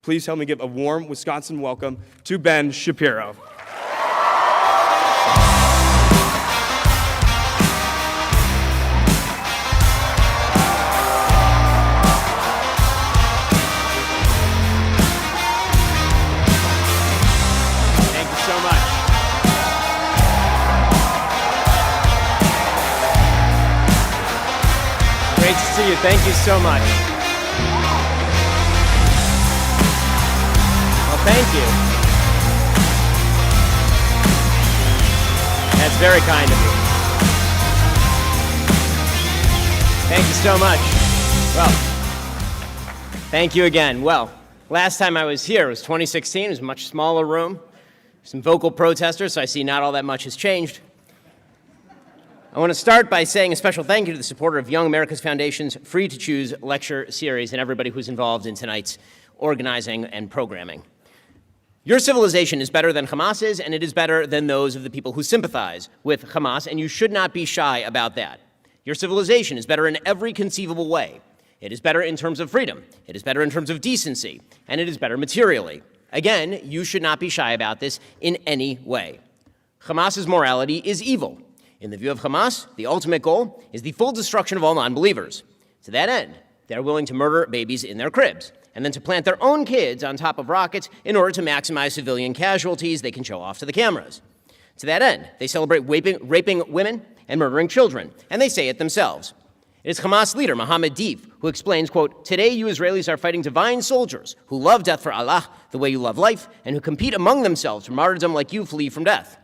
Please help me give a warm Wisconsin welcome to Ben Shapiro. Great to see you. Thank you so much. Well, thank you. That's very kind of you. Thank you so much. Well, thank you again. Well, last time I was here, it was 2016. It was a much smaller room. Some vocal protesters, so I see not all that much has changed. I want to start by saying a special thank you to the supporter of Young America's Foundation's Free to Choose lecture series and everybody who's involved in tonight's organizing and programming. Your civilization is better than Hamas's, and it is better than those of the people who sympathize with Hamas, and you should not be shy about that. Your civilization is better in every conceivable way. It is better in terms of freedom. It is better in terms of decency, and it is better materially. Again, you should not be shy about this in any way. Hamas's morality is evil. In the view of Hamas, the ultimate goal is the full destruction of all non-believers. To that end, they're willing to murder babies in their cribs and then to plant their own kids on top of rockets in order to maximize civilian casualties they can show off to the cameras. To that end, they celebrate raping women and murdering children, and they say it themselves. It is Hamas leader Mohammed Deif who explains, quote, "Today you Israelis are fighting divine soldiers who love death for Allah the way you love life and who compete among themselves for martyrdom like you flee from death."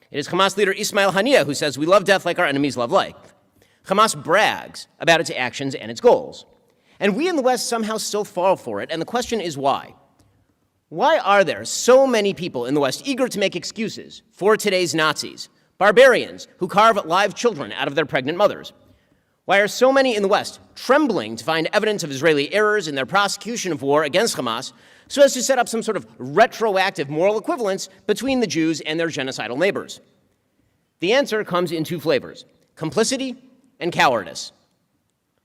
It is Hamas leader Ismail Haniyeh who says, "We love death like our enemies love life." Hamas brags about its actions and its goals. And we in the West somehow still fall for it, and the question is why? Why are there so many people in the West eager to make excuses for today's Nazis, barbarians who carve live children out of their pregnant mothers? Why are so many in the West trembling to find evidence of Israeli errors in their prosecution of war against Hamas so as to set up some sort of retroactive moral equivalence between the Jews and their genocidal neighbors? The answer comes in two flavors: complicity and cowardice.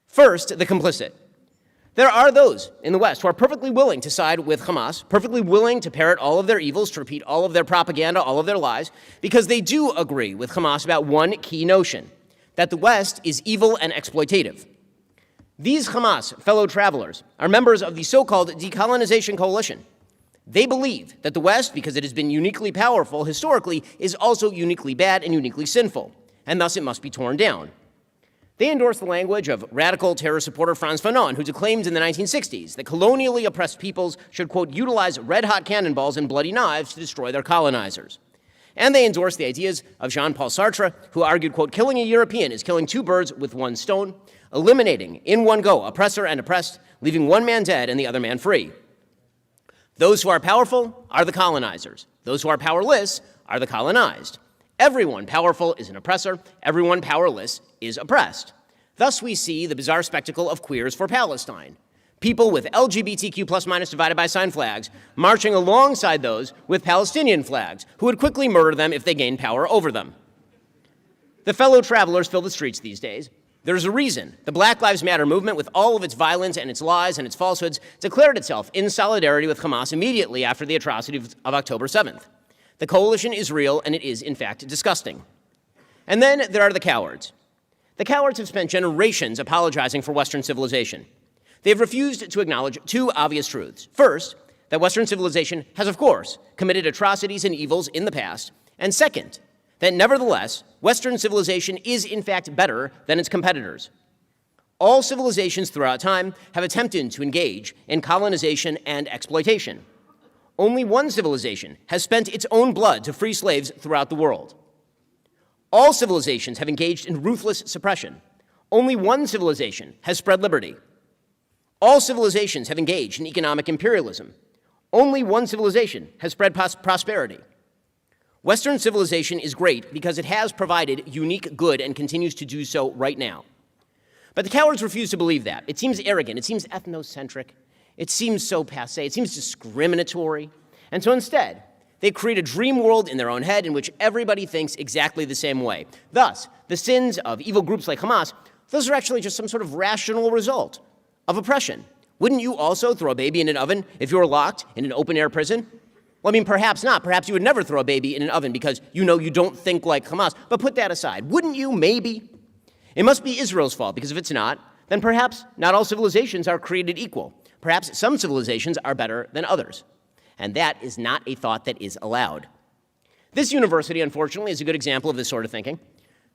First, the complicit. There are those in the West who are perfectly willing to side with Hamas, perfectly willing to parrot all of their evils, to repeat all of their propaganda, all of their lies, because they do agree with Hamas about one key notion: that the West is evil and exploitative. These Hamas fellow travelers are members of the so-called decolonization coalition. They believe that the West, because it has been uniquely powerful historically, is also uniquely bad and uniquely sinful, and thus it must be torn down. They endorse the language of radical terror supporter Frantz Fanon, who declaimed in the 1960s that colonially oppressed peoples should, quote, utilize red-hot cannonballs and bloody knives to destroy their colonizers. And they endorse the ideas of Jean-Paul Sartre, who argued, quote, killing a European is killing two birds with one stone, eliminating in one go oppressor and oppressed, leaving one man dead and the other man free. Those who are powerful are the colonizers. Those who are powerless are the colonized. Everyone powerful is an oppressor. Everyone powerless is oppressed. Thus we see the bizarre spectacle of Queers for Palestine. People with LGBTQ plus minus divided by sign flags marching alongside those with Palestinian flags, who would quickly murder them if they gained power over them. The fellow travelers fill the streets these days. There's a reason the Black Lives Matter movement, with all of its violence and its lies and its falsehoods, declared itself in solidarity with Hamas immediately after the atrocities of October 7th. The coalition is real, and it is, in fact, disgusting. And then there are the cowards. The cowards have spent generations apologizing for Western civilization. They have refused to acknowledge two obvious truths. First, that Western civilization has, of course, committed atrocities and evils in the past. And second, that nevertheless, Western civilization is, in fact, better than its competitors. All civilizations throughout time have attempted to engage in colonization and exploitation. Only one civilization has spent its own blood to free slaves throughout the world. All civilizations have engaged in ruthless suppression. Only one civilization has spread liberty. All civilizations have engaged in economic imperialism. Only one civilization has spread prosperity. Western civilization is great because it has provided unique good and continues to do so right now. But the cowards refuse to believe that. It seems arrogant. It seems ethnocentric. It seems so passé. It seems discriminatory. And so instead, they create a dream world in their own head in which everybody thinks exactly the same way. Thus, the sins of evil groups like Hamas, those are actually just some sort of rational result of oppression. Wouldn't you also throw a baby in an oven if you were locked in an open-air prison? Well, I mean, perhaps not. Perhaps you would never throw a baby in an oven because you know you don't think like Hamas. But put that aside. Wouldn't you? Maybe. It must be Israel's fault, because if it's not, then perhaps not all civilizations are created equal. Perhaps some civilizations are better than others. And that is not a thought that is allowed. This university, unfortunately, is a good example of this sort of thinking.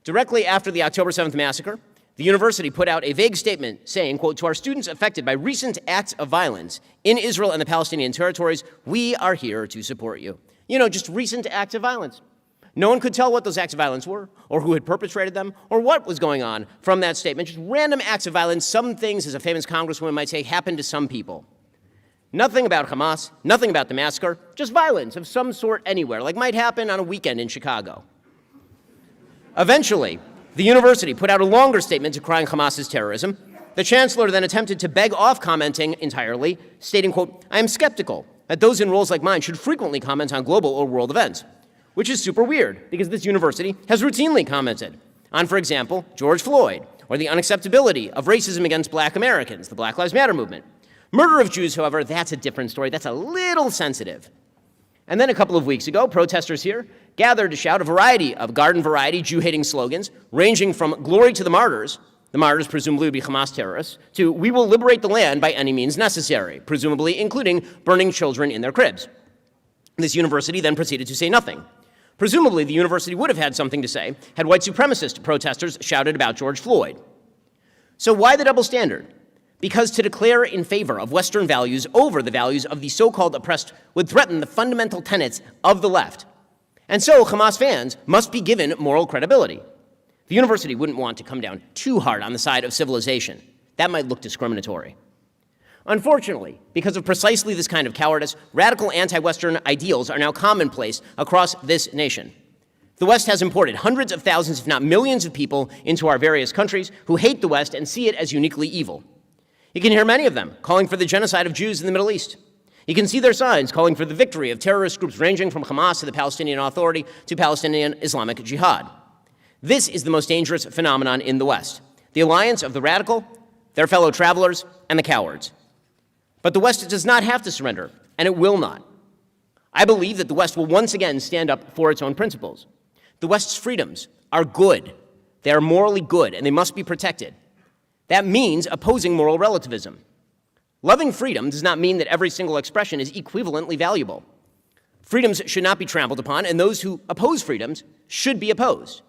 Directly after the October 7th massacre, the university put out a vague statement saying, quote, "To our students affected by recent acts of violence in Israel and the Palestinian territories, we are here to support you." You know, just recent acts of violence. No one could tell what those acts of violence were, or who had perpetrated them, or what was going on from that statement. Just random acts of violence. Some things, as a famous congresswoman might say, happened to some people. Nothing about Hamas, nothing about the massacre, just violence of some sort anywhere, like might happen on a weekend in Chicago. Eventually, the university put out a longer statement decrying Hamas's terrorism. The chancellor then attempted to beg off commenting entirely, stating, quote, "I am skeptical that those in roles like mine should frequently comment on global or world events," which is super weird because this university has routinely commented on, for example, George Floyd, or the unacceptability of racism against black Americans, the Black Lives Matter movement. Murder of Jews, however, that's a different story. That's a little sensitive. And then a couple of weeks ago, protesters here gathered to shout a variety of garden-variety Jew-hating slogans, ranging from "Glory to the martyrs," presumably would be Hamas terrorists, to "We will liberate the land by any means necessary," presumably including burning children in their cribs. This university then proceeded to say nothing. Presumably, the university would have had something to say had white supremacist protesters shouted about George Floyd. So why the double standard? Because to declare in favor of Western values over the values of the so-called oppressed would threaten the fundamental tenets of the left. And so Hamas fans must be given moral credibility. The university wouldn't want to come down too hard on the side of civilization. That might look discriminatory. Unfortunately, because of precisely this kind of cowardice, radical anti-Western ideals are now commonplace across this nation. The West has imported hundreds of thousands, if not millions, of people into our various countries who hate the West and see it as uniquely evil. You can hear many of them calling for the genocide of Jews in the Middle East. You can see their signs calling for the victory of terrorist groups ranging from Hamas to the Palestinian Authority to Palestinian Islamic Jihad. This is the most dangerous phenomenon in the West, the alliance of the radical, their fellow travelers, and the cowards. But the West does not have to surrender, and it will not. I believe that the West will once again stand up for its own principles. The West's freedoms are good. They are morally good, and they must be protected. That means opposing moral relativism. Loving freedom does not mean that every single expression is equivalently valuable. Freedoms should not be trampled upon, and those who oppose freedoms should be opposed.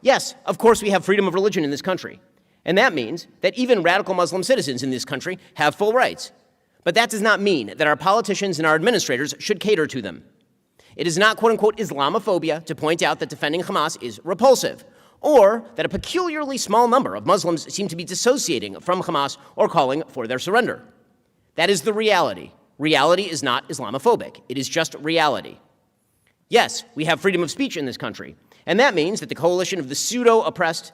Yes, of course, we have freedom of religion in this country, and that means that even radical Muslim citizens in this country have full rights. But that does not mean that our politicians and our administrators should cater to them. It is not, quote-unquote, Islamophobia to point out that defending Hamas is repulsive, or that a peculiarly small number of Muslims seem to be dissociating from Hamas or calling for their surrender. That is the reality. Reality is not Islamophobic. It is just reality. Yes, we have freedom of speech in this country, and that means that the coalition of the pseudo-oppressed,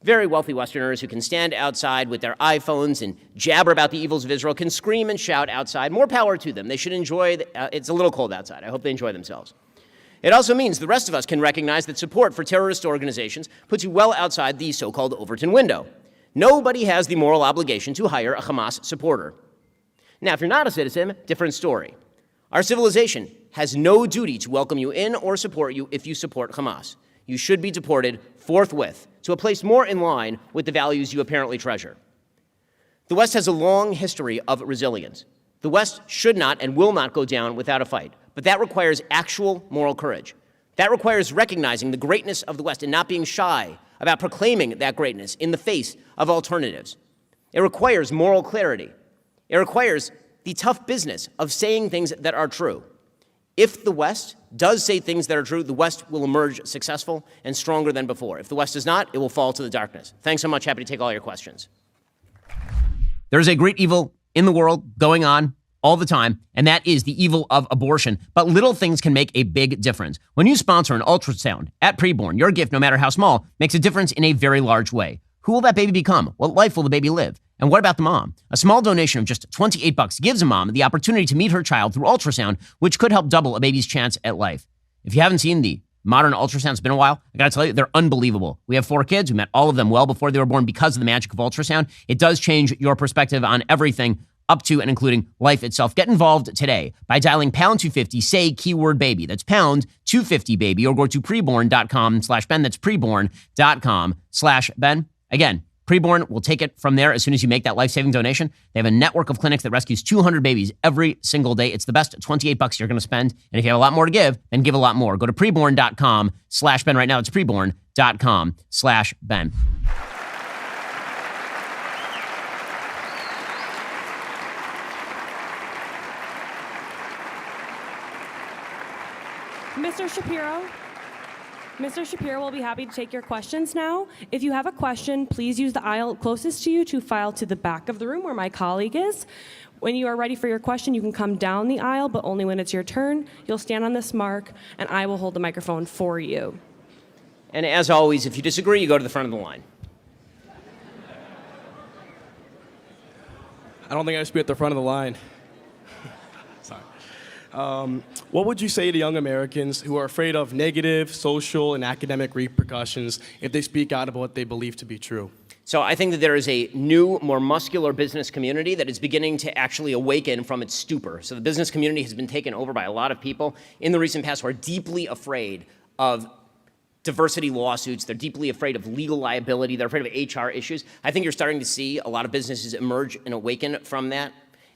very wealthy Westerners who can stand outside with their iPhones and jabber about the evils of Israel can scream and shout outside. More power to them. They should enjoy, it's a little cold outside. I hope they enjoy themselves. It also means the rest of us can recognize that support for terrorist organizations puts you well outside the so-called Overton window. Nobody has the moral obligation to hire a Hamas supporter. Now, if you're not a citizen, different story. Our civilization has no duty to welcome you in or support you if you support Hamas. You should be deported forthwith to a place more in line with the values you apparently treasure. The West has a long history of resilience. The West should not and will not go down without a fight. But that requires actual moral courage. That requires recognizing the greatness of the West and not being shy about proclaiming that greatness in the face of alternatives. It requires moral clarity. It requires the tough business of saying things that are true. If the West does say things that are true, the West will emerge successful and stronger than before. If the West does not, it will fall to the darkness. Thanks so much. Happy to take all your questions. There's a great evil in the world going on all the time, and that is the evil of abortion. But little things can make a big difference. When you sponsor an ultrasound at preborn, your gift, no matter how small, makes a difference in a very large way. Who will that baby become? What life will the baby live? And what about the mom? A small donation of just $28 gives a mom the opportunity to meet her child through ultrasound, which could help double a baby's chance at life. If you haven't seen the modern ultrasound, it's been a while. I gotta tell you, they're unbelievable. We have 4 kids. We met all of them well before they were born because of the magic of ultrasound. It does change your perspective on everything up to and including life itself. Get involved today by dialing pound 250, say keyword baby. That's pound 250 baby, or go to preborn.com/Ben. That's preborn.com/Ben. Again, Preborn will take it from there as soon as you make that life-saving donation. They have a network of clinics that rescues 200 babies every single day. It's the best $28 you're going to spend. And if you have a lot more to give, then give a lot more. Go to preborn.com/Ben right now. It's preborn.com/Ben. Mr. Shapiro will be happy to take your questions now. If you have a question, please use the aisle closest to you to file to the back of the room where my colleague is. When you are ready for your question, you can come down the aisle, but only when it's your turn. You'll stand on this mark, and I will hold the microphone for you. And as always, if you disagree, you go to the front of the line. I don't think I should be at the front of the line. Sorry. What would you say to young Americans who are afraid of negative social and academic repercussions if they speak out about what they believe to be true? So I think that there is a new, more muscular business community that is beginning to actually awaken from its stupor. So the business community has been taken over by a lot of people in the recent past who are deeply afraid of diversity lawsuits. They're deeply afraid of legal liability. They're afraid of HR issues. I think you're starting to see a lot of businesses emerge and awaken from that.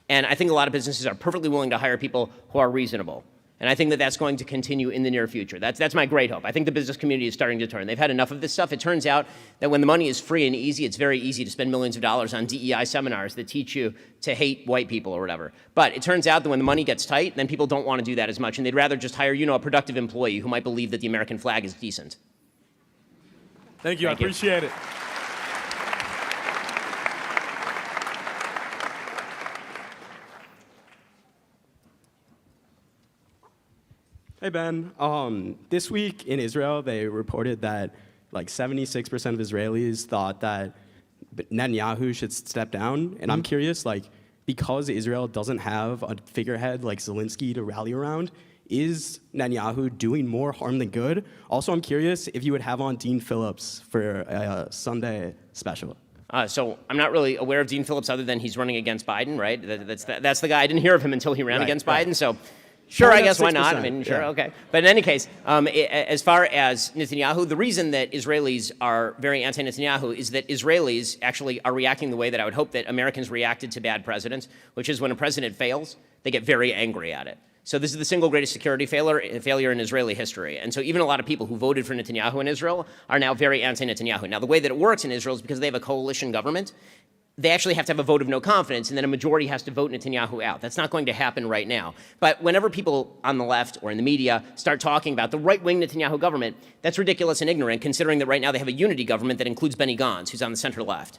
And I think a lot of businesses are perfectly willing to hire people who are reasonable. And I think that that's going to continue in the near future. That's my great hope. I think the business community is starting to turn. They've had enough of this stuff. It turns out that when the money is free and easy, it's very easy to spend millions of dollars on DEI seminars that teach you to hate white people or whatever. But it turns out that when the money gets tight, then people don't want to do that as much, and they'd rather just hire, a productive employee who might believe that the American flag is decent. Thank you. I appreciate it. Hey, Ben. This week in Israel, they reported that like 76% of Israelis thought that Netanyahu should step down. And I'm curious, because Israel doesn't have a figurehead like Zelensky to rally around, is Netanyahu doing more harm than good? Also, I'm curious if you would have on Dean Phillips for a Sunday special. So I'm not really aware of Dean Phillips other than he's running against Biden, right? That's the guy. I didn't hear of him until he ran against Biden. So sure, I guess, why not? I mean, sure, okay. But in any case, as far as Netanyahu, the reason that Israelis are very anti-Netanyahu is that Israelis actually are reacting the way that I would hope that Americans reacted to bad presidents, which is when a president fails, they get very angry at it. So this is the single greatest security failure in Israeli history. And so even a lot of people who voted for Netanyahu in Israel are now very anti-Netanyahu. Now, the way that it works in Israel is because they have a coalition government, they actually have to have a vote of no confidence, and then a majority has to vote Netanyahu out. That's not going to happen right now. But whenever people on the left or in the media start talking about the right-wing Netanyahu government, that's ridiculous and ignorant, considering that right now they have a unity government that includes Benny Gantz, who's on the center left.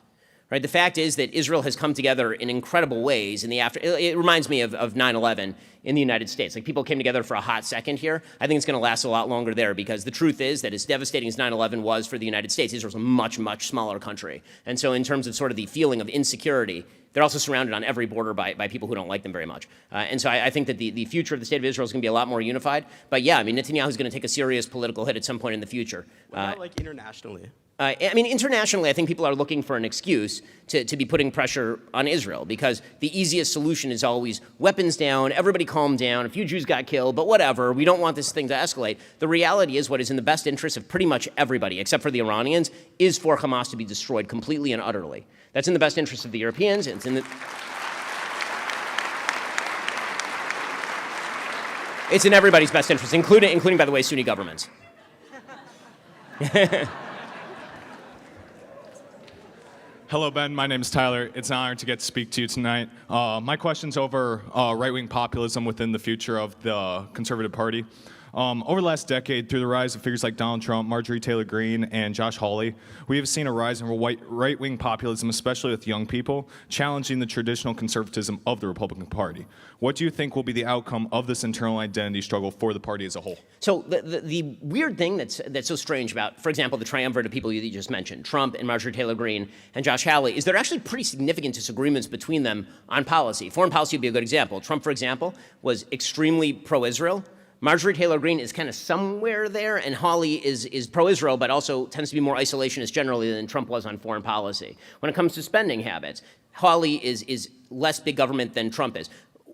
Right? The fact is that Israel has come together in incredible ways in the after. It reminds me of 9/11 in the United States. Like, people came together for a hot second here. I think it's going to last a lot longer there, because the truth is that as devastating as 9/11 was for the United States, Israel's a much, much smaller country. And so in terms of sort of the feeling of insecurity, they're also surrounded on every border by people who don't like them very much. And so I think that the future of the state of Israel is going to be a lot more unified. But yeah, I mean, Netanyahu is going to take a serious political hit at some point in the future. What about, internationally? Internationally, I think people are looking for an excuse to be putting pressure on Israel, because the easiest solution is always weapons down, everybody calm down, a few Jews got killed, but whatever, we don't want this thing to escalate. The reality is what is in the best interest of pretty much everybody, except for the Iranians, is for Hamas to be destroyed completely and utterly. That's in the best interest of the Europeans, it's in everybody's best interest, including, by the way, Sunni governments. Hello, Ben. My name is Tyler. It's an honor to get to speak to you tonight. My question's over right-wing populism within the future of the Conservative Party. Over the last decade, through the rise of figures like Donald Trump, Marjorie Taylor Greene, and Josh Hawley, we have seen a rise in right-wing populism, especially with young people, challenging the traditional conservatism of the Republican Party. What do you think will be the outcome of this internal identity struggle for the party as a whole? So the weird thing that's so strange about, for example, the triumvirate of people you just mentioned, Trump and Marjorie Taylor Greene and Josh Hawley, is there are actually pretty significant disagreements between them on policy. Foreign policy would be a good example. Trump, for example, was extremely pro-Israel. Marjorie Taylor Greene is kind of somewhere there, and Hawley is pro-Israel, but also tends to be more isolationist generally than Trump was on foreign policy. When it comes to spending habits, Hawley is less big government than Trump is.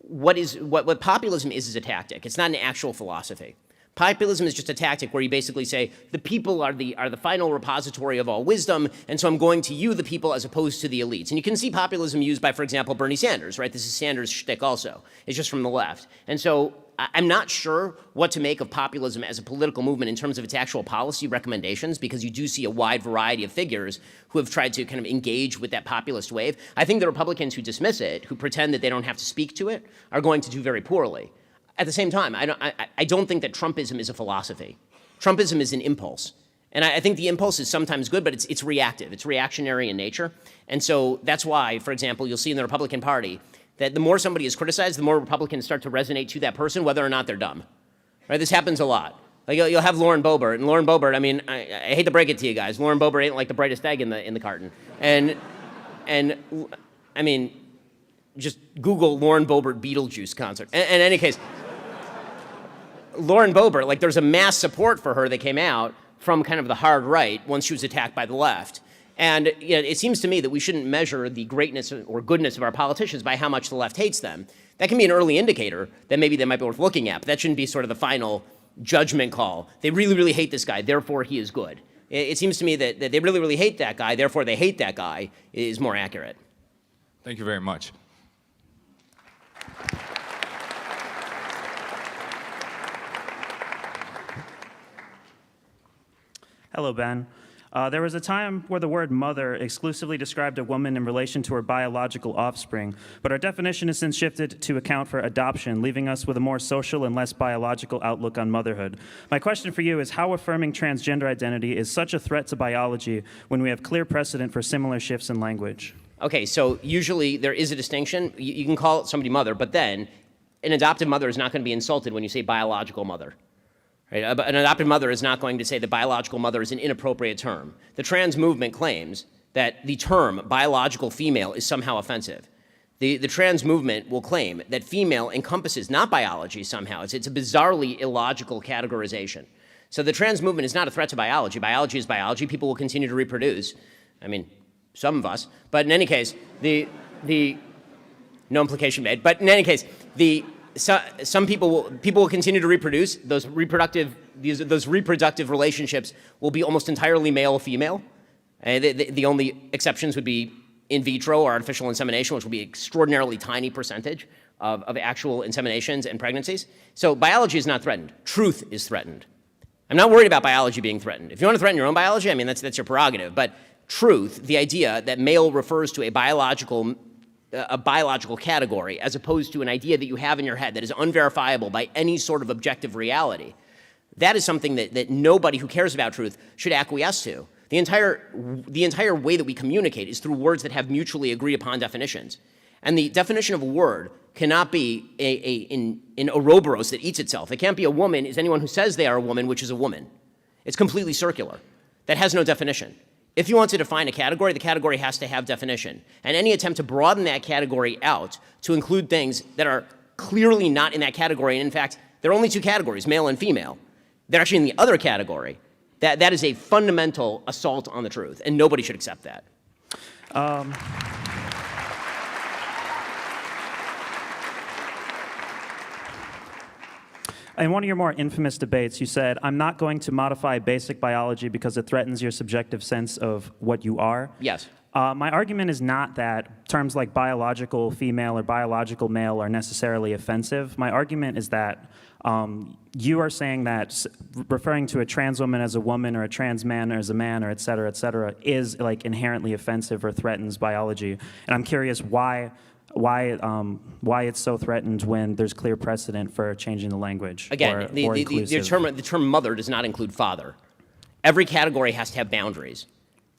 What populism is a tactic. It's not an actual philosophy. Populism is just a tactic where you basically say the people are the final repository of all wisdom, and so I'm going to you, the people, as opposed to the elites. And you can see populism used by, for example, Bernie Sanders, right? This is Sanders' shtick also. It's just from the left. And so I'm not sure what to make of populism as a political movement in terms of its actual policy recommendations, because you do see a wide variety of figures who have tried to kind of engage with that populist wave. I think the Republicans who dismiss it, who pretend that they don't have to speak to it, are going to do very poorly. At the same time, I don't think that Trumpism is a philosophy. Trumpism is an impulse. And I think the impulse is sometimes good, but it's reactive. It's reactionary in nature. And so that's why, for example, you'll see in the Republican Party that the more somebody is criticized, the more Republicans start to resonate to that person, whether or not they're dumb. Right? This happens a lot. Like you'll have Lauren Boebert, and Lauren Boebert, I mean, I hate to break it to you guys, Lauren Boebert ain't like the brightest egg in the carton. And I mean, just Google Lauren Boebert Beetlejuice concert. In any case, Lauren Boebert, like there's a mass support for her that came out from kind of the hard right once she was attacked by the left. And it seems to me that we shouldn't measure the greatness or goodness of our politicians by how much the left hates them. That can be an early indicator that maybe they might be worth looking at, but that shouldn't be sort of the final judgment call. They really, really hate this guy, therefore he is good. It seems to me that they really, really hate that guy, therefore they hate that guy is more accurate. Thank you very much. Hello, Ben. There was a time where the word mother exclusively described a woman in relation to her biological offspring, but our definition has since shifted to account for adoption, leaving us with a more social and less biological outlook on motherhood. My question for you is how affirming transgender identity is such a threat to biology when we have clear precedent for similar shifts in language? Okay, so usually there is a distinction. You can call somebody mother, but then an adoptive mother is not going to be insulted when you say biological mother. Right? An adopted mother is not going to say that biological mother is an inappropriate term. The trans movement claims that the term biological female is somehow offensive. The trans movement will claim that female encompasses not biology somehow. It's a bizarrely illogical categorization. So the trans movement is not a threat to biology. Biology is biology. People will continue to reproduce. I mean, some of us. But in any case, no implication made. But in any case, some people will continue to reproduce. Those reproductive relationships will be almost entirely male-female. The only exceptions would be in vitro or artificial insemination, which will be an extraordinarily tiny percentage of actual inseminations and pregnancies. So biology is not threatened. Truth is threatened. I'm not worried about biology being threatened. If you want to threaten your own biology, I mean, that's your prerogative. But truth, the idea that male refers to a biological category as opposed to an idea that you have in your head that is unverifiable by any sort of objective reality, that is something that nobody who cares about truth should acquiesce to. The entire way that we communicate is through words that have mutually agreed upon definitions. And the definition of a word cannot be an Ouroboros that eats itself. It can't be a woman is anyone who says they are a woman, which is a woman. It's completely circular. That has no definition. If you want to define a category, the category has to have definition. And any attempt to broaden that category out to include things that are clearly not in that category, and in fact, there are only two categories, male and female. They're actually in the other category. That is a fundamental assault on the truth, and nobody should accept that. In one of your more infamous debates, you said, "I'm not going to modify basic biology because it threatens your subjective sense of what you are." Yes. My argument is not that terms like biological female or biological male are necessarily offensive. My argument is that you are saying that referring to a trans woman as a woman or a trans man as a man or et cetera, is like inherently offensive or threatens biology. And I'm curious why it's so threatened when there's clear precedent for changing the language. Again, the term mother does not include father. Every category has to have boundaries.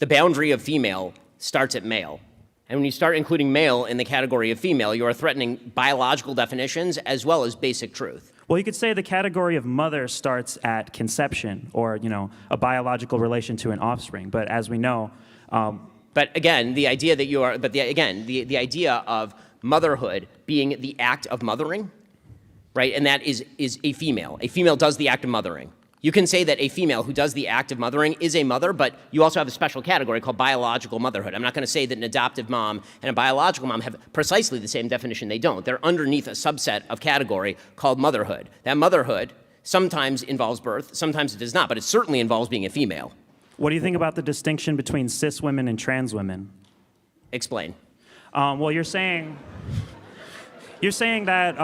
The boundary of female starts at male. And when you start including male in the category of female, you are threatening biological definitions as well as basic truth. Well, you could say the category of mother starts at conception or, a biological relation to an offspring. But as we know, but again, the idea that the idea of motherhood being the act of mothering, right? And that is a female. A female does the act of mothering. You can say that a female who does the act of mothering is a mother, but you also have a special category called biological motherhood. I'm not going to say that an adoptive mom and a biological mom have precisely the same definition. They don't. They're underneath a subset of category called motherhood. That motherhood sometimes involves birth, sometimes it does not, but it certainly involves being a female. What do you think about the distinction between cis women and trans women? Explain. Well, you're saying that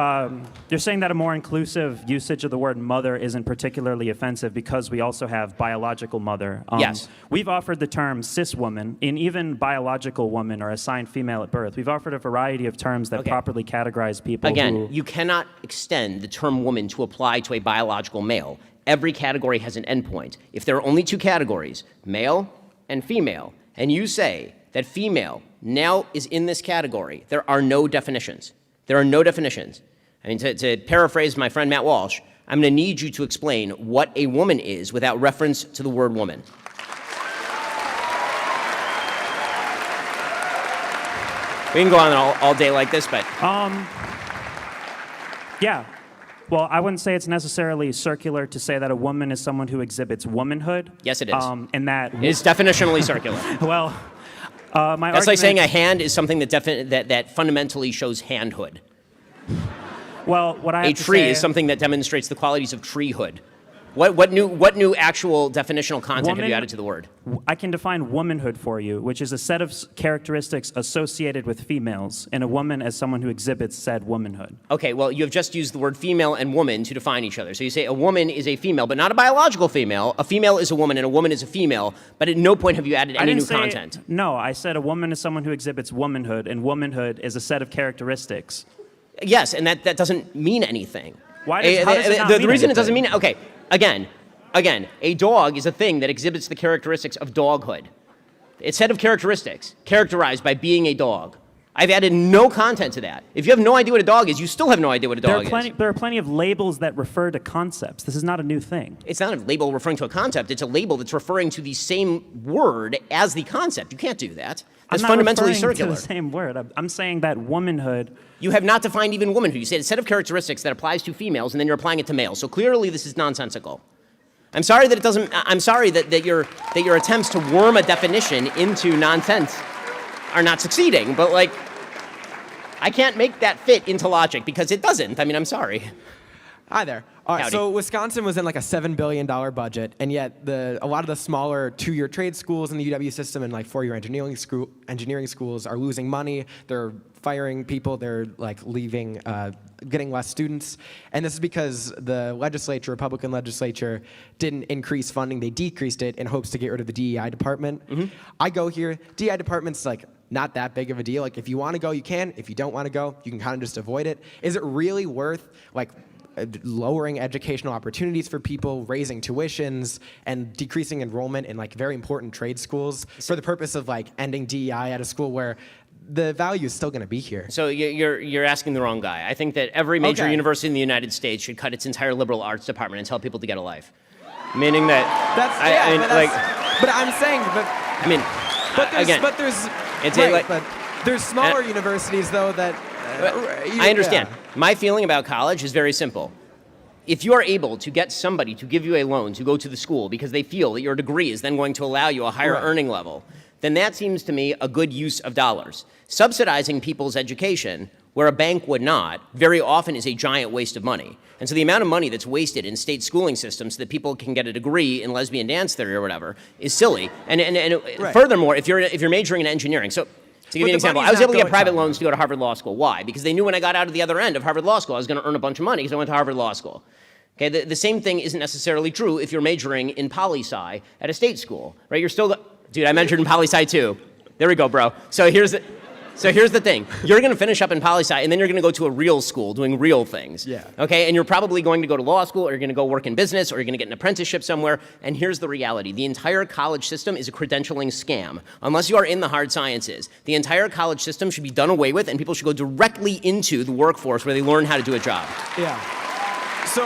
a more inclusive usage of the word mother isn't particularly offensive because we also have biological mother. Yes. We've offered the term cis woman, and even biological woman or assigned female at birth. We've offered a variety of terms that Okay. properly categorize people. Again, who, you cannot extend the term woman to apply to a biological male. Every category has an endpoint. If there are only two categories, male and female, and you say that female now is in this category, there are no definitions. There are no definitions. I mean, to paraphrase my friend Matt Walsh, I'm going to need you to explain what a woman is without reference to the word woman. We can go on all day like this, but yeah. Well, I wouldn't say it's necessarily circular to say that a woman is someone who exhibits womanhood. Yes, it is. And that it's definitionally circular. well, my That's like argument- saying a hand is something that fundamentally shows handhood. Well, what I A have to tree say, is something that demonstrates the qualities of treehood. What new actual definitional content have you added to the word? I can define womanhood for you, which is a set of characteristics associated with females, and a woman as someone who exhibits said womanhood. Okay, well, you have just used the word female and woman to define each other. So you say a woman is a female, but not a biological female. A female is a woman and a woman is a female, but at no point have you added any new content. No, I said a woman is someone who exhibits womanhood, and womanhood is a set of characteristics. Yes, and that doesn't mean anything. How does it not the mean reason it doesn't anything? mean, okay, again, a dog is a thing that exhibits the characteristics of doghood. It's a set of characteristics characterized by being a dog. I've added no content to that. If you have no idea what a dog is, you still have no idea what a dog is. There are plenty of labels that refer to concepts. This is not a new thing. It's not a label referring to a concept. It's a label that's referring to the same word as the concept. You can't do that. That's I'm not fundamentally referring circular. to the same word. I'm saying that womanhood. You have not defined even womanhood. You said a set of characteristics that applies to females, and then you're applying it to males. So clearly, this is nonsensical. I'm sorry that it doesn't. I'm sorry that your attempts to worm a definition into nonsense are not succeeding. But like, I can't make that fit into logic because it doesn't. I mean, I'm sorry. Hi there. All right, Howdy. so Wisconsin was in like a $7 billion budget, and yet a lot of the smaller two-year trade schools in the UW system and like four-year engineering schools are losing money. They're firing people. They're like leaving, getting less students. And this is because the Republican legislature, didn't increase funding. They decreased it in hopes to get rid of the DEI department. Mm-hmm. I go here. DEI department's like not that big of a deal. Like if you want to go, you can. If you don't want to go, you can kind of just avoid it. Is it really worth like lowering educational opportunities for people, raising tuitions, and decreasing enrollment in like very important trade schools for the purpose of like ending DEI at a school where the value is still going to be here? So you're asking the wrong guy. I think that every major Okay. university in the United States should cut its entire liberal arts department and tell people to get a life. Meaning that But I'm saying, but there's smaller universities though that. I understand. My feeling about college is very simple. If you are able to get somebody to give you a loan to go to the school because they feel that your degree is then going to allow you a higher Right. earning level, then that seems to me a good use of dollars. Subsidizing people's education where a bank would not very often is a giant waste of money. And so the amount of money that's wasted in state schooling systems so that people can get a degree in lesbian dance theory or whatever is silly. And Right. furthermore, if you're majoring in engineering, so to give you an the example, money's I was not able to get going private somewhere. loans to go to Harvard Law School. Why? Because they knew when I got out of the other end of Harvard Law School, I was going to earn a bunch of money because I went to Harvard Law School. Okay, the same thing isn't necessarily true if you're majoring in poli-sci at a state school, right? You're still, dude, I majored in poli-sci too. There we go, bro. So here's the thing. You're going to finish up in poli-sci, and then you're going to go to a real school doing real things. Yeah. Okay, and you're probably going to go to law school, or you're going to go work in business, or you're going to get an apprenticeship somewhere. And here's the reality. The entire college system is a credentialing scam. Unless you are in the hard sciences, the entire college system should be done away with, and people should go directly into the workforce where they learn how to do a job. Yeah. So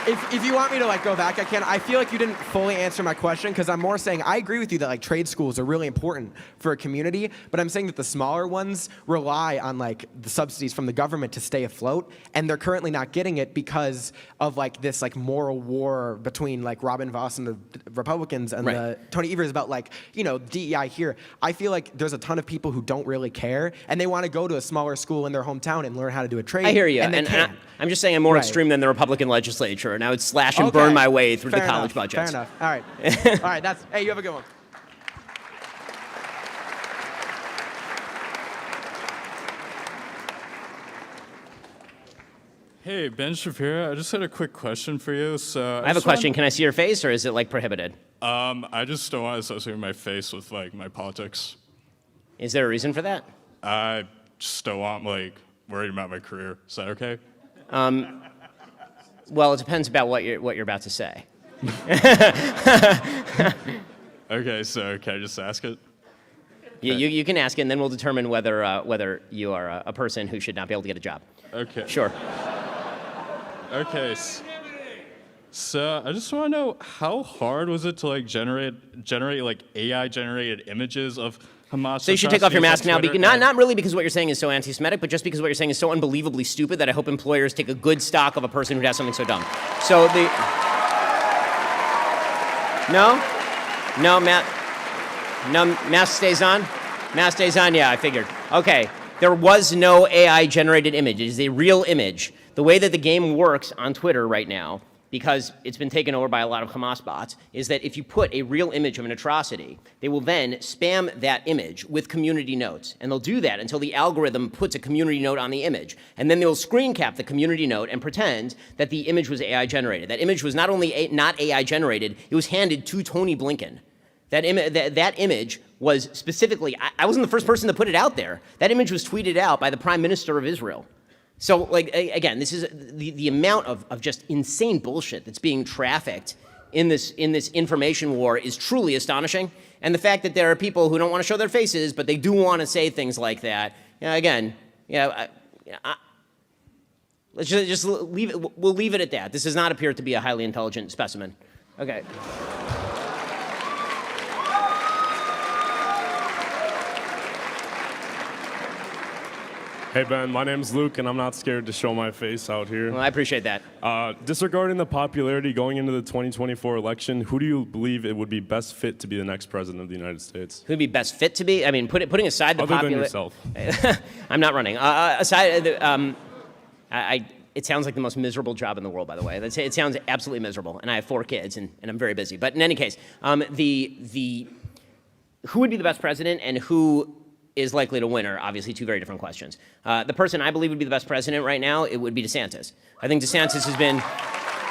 if you want me to like go back, I can. I feel like you didn't fully answer my question because I'm more saying I agree with you that like trade schools are really important for a community, but I'm saying that the smaller ones rely on like the subsidies from the government to stay afloat, and they're currently not getting it because of like this like moral war between like Robin Voss and the Republicans and the Tony Evers about like, you know, DEI here. I feel like there's a ton of people who don't really care and they want to go to a smaller school in their hometown and learn how to do a trade. I hear you, and they can't. I'm just saying I'm more Right. extreme than the Republican legislature, and I would slash and burn my way through Fair the college enough. budgets. Fair enough. All right. All right. That's. Hey, you have a good one. Hey, Ben Shapiro, I just had a quick question for you. So I have a question. Can I see your face, or is it like prohibited? I just don't want to associate my face with like my politics. Is there a reason for that? I just don't want like worried about my career. Is that okay? Well, it depends about what you're about to say. Okay, so can I just ask it? You can ask it, and then we'll determine whether you are a person who should not be able to get a job. Okay. Sure. Okay. So I just want to know how hard was it to like generate like AI generated images of Hamas? So you should take off your atrocities mask on now. Twitter? Not really because what you're saying is so anti-Semitic, but just because what you're saying is so unbelievably stupid that I hope employers take a good stock of a person who does something so dumb. So mask stays on? Mask stays on? Yeah, I figured. Okay, there was no AI-generated image. It is a real image. The way that the game works on Twitter right now, because it's been taken over by a lot of Hamas bots, is that if you put a real image of an atrocity, they will then spam that image with community notes. And they'll do that until the algorithm puts a community note on the image. And then they'll screen cap the community note and pretend that the image was AI generated. That image was not only not AI generated, it was handed to Tony Blinken. That image was specifically, I wasn't the first person to put it out there. That image was tweeted out by the Prime Minister of Israel. So, like, again, this is the amount of just insane bullshit that's being trafficked in this information war is truly astonishing. And the fact that there are people who don't want to show their faces, but they do want to say things like that, let's just leave it. We'll leave it at that. This does not appear to be a highly intelligent specimen. Okay. Hey Ben, my name's Luke, and I'm not scared to show my face out here. Well, I appreciate that. Disregarding the popularity going into the 2024 election, who do you believe it would be best fit to be the next president of the United States? Who'd be best fit to be? I mean, putting aside the Other than popular. yourself. I'm not running. It sounds like the most miserable job in the world, by the way. It sounds absolutely miserable, and I have 4 kids, and I'm very busy. But in any case, who would be the best president and who is likely to win are obviously 2 very different questions. The person I believe would be the best president right now, it would be DeSantis. I think DeSantis has been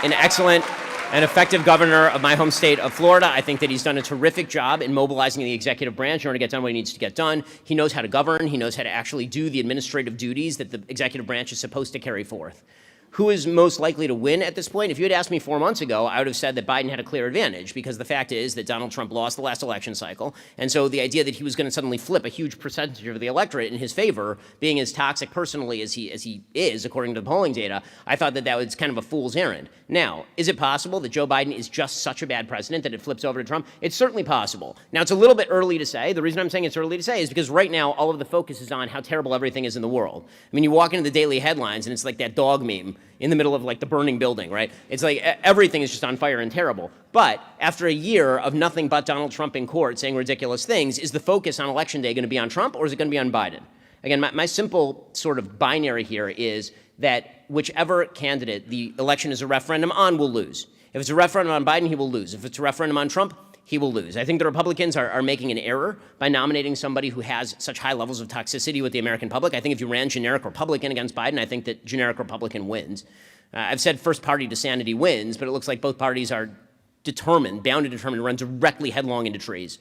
an excellent and effective governor of my home state of Florida. I think that he's done a terrific job in mobilizing the executive branch in order to get done what he needs to get done. He knows how to govern. He knows how to actually do the administrative duties that the executive branch is supposed to carry forth. Who is most likely to win at this point? If you had asked me 4 months ago, I would have said that Biden had a clear advantage because the fact is that Donald Trump lost the last election cycle. And so the idea that he was going to suddenly flip a huge percentage of the electorate in his favor, being as toxic personally as he is, according to the polling data, I thought that was kind of a fool's errand. Now, is it possible that Joe Biden is just such a bad president that it flips over to Trump? It's certainly possible. Now, it's a little bit early to say. The reason I'm saying it's early to say is because right now all of the focus is on how terrible everything is in the world. I mean, you walk into the daily headlines and it's like that dog meme in the middle of like the burning building, right? It's like everything is just on fire and terrible. But after a year of nothing but Donald Trump in court saying ridiculous things, is the focus on Election Day going to be on Trump or is it going to be on Biden? Again, my simple sort of binary here is that whichever candidate the election is a referendum on will lose. If it's a referendum on Biden, he will lose. If it's a referendum on Trump, he will lose. I think the Republicans are making an error by nominating somebody who has such high levels of toxicity with the American public. I think if you ran generic Republican against Biden, I think that generic Republican wins. I've said first party to sanity wins, but it looks like both parties are bound to determine to run directly headlong into trees.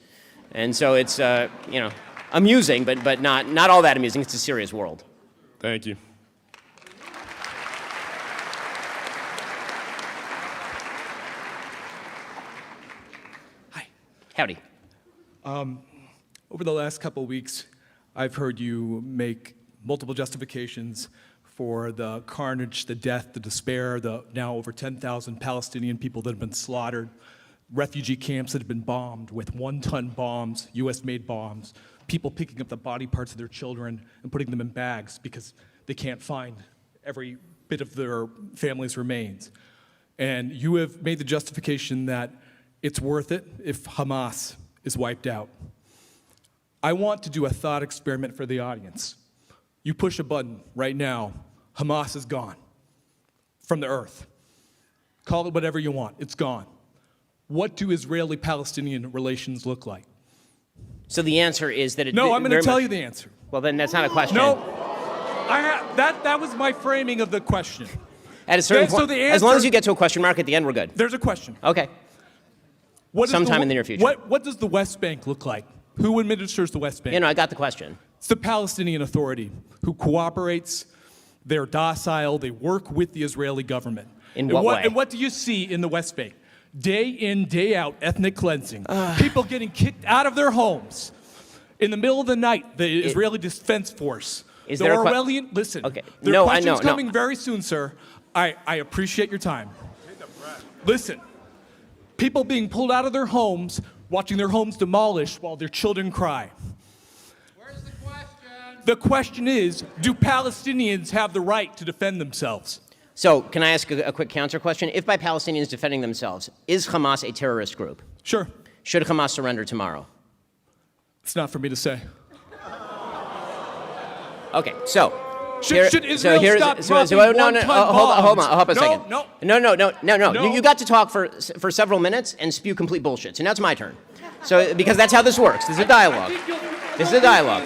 And so it's, amusing, but not all that amusing. It's a serious world. Thank you. Howdy. Over the last couple of weeks, I've heard you make multiple justifications for the carnage, the death, the despair, the now over 10,000 Palestinian people that have been slaughtered, refugee camps that have been bombed with one-ton bombs, US-made bombs, people picking up the body parts of their children and putting them in bags because they can't find every bit of their family's remains. And you have made the justification that it's worth it if Hamas is wiped out. I want to do a thought experiment for the audience. You push a button right now, Hamas is gone from the earth. Call it whatever you want, it's gone. What do Israeli-Palestinian relations look like? So the answer is that it. No, I'm going to tell much, you the answer. Well, then that's not a question. No, that was my framing of the question. At a certain Okay, so point, the as long as answer- you get to a question mark at the end, we're good. There's a question. Okay. What is Sometime in the near future. What does the West Bank look like? Who administers the West Bank? You know, I got the question. It's the Palestinian Authority who cooperates. They're docile. They work with the Israeli government. In what way? And what do you see in the West Bank? Day in, day out, ethnic cleansing. People getting kicked out of their homes. In the middle of the night, the Israeli Defense Force. Is the there a Orwellian, listen, Okay. there No, are I questions know, no. coming very soon, sir. I appreciate your time. Listen, people being pulled out of their homes, watching their homes demolished while their children cry. Where's the question? The question is, do Palestinians have the right to defend themselves? So, can I ask a quick counter question? If by Palestinians defending themselves, is Hamas a terrorist group? Sure. Should Hamas surrender tomorrow? It's not for me to say. Okay, so. Should Israel stop dropping one-ton hold bombs? up a second. No. No. You got to talk for several minutes and spew complete bullshit. So now it's my turn. So, because that's how this works. This is a dialogue. This is a dialogue.